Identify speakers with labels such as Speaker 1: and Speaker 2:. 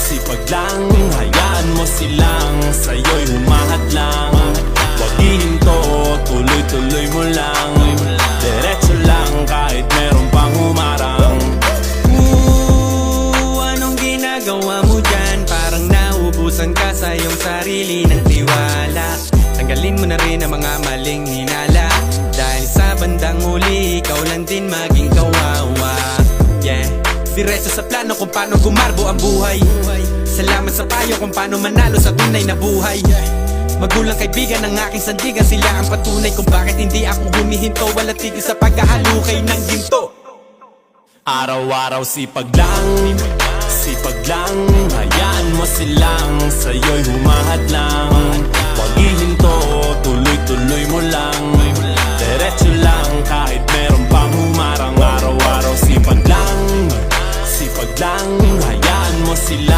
Speaker 1: sipag lang, hayaan mo silang sa'yo'y humahat lang. Huwag ihinto, tuloy-tuloy mo lang. Diretso lang kahit meron pang humarang.
Speaker 2: Anong ginagawa mo dyan? Parang naubusan ka sa iyong sarili ng tiwala. Tanggalin mo na rin ang mga maling hinala, dahil sa bandang huli, ikaw lang din maging kawawa. Yeah, diretso sa plano kung paano gumarbo ang buhay. Salamat sa payo kung paano manalo sa tunay na buhay. Magulang kaibigan ng aking sandigan, sila ang patunay kung bakit hindi ako humihinto. Walang tigil sa pagkahalukay ng ginto.
Speaker 1: Araw-araw sipag lang, hayaan mo silang sa'yo'y humahat lang. Huwag ihinto, tuloy-tuloy mo lang. Diretso lang kahit meron pang humarang. Araw-araw sipag lang, hayaan mo sila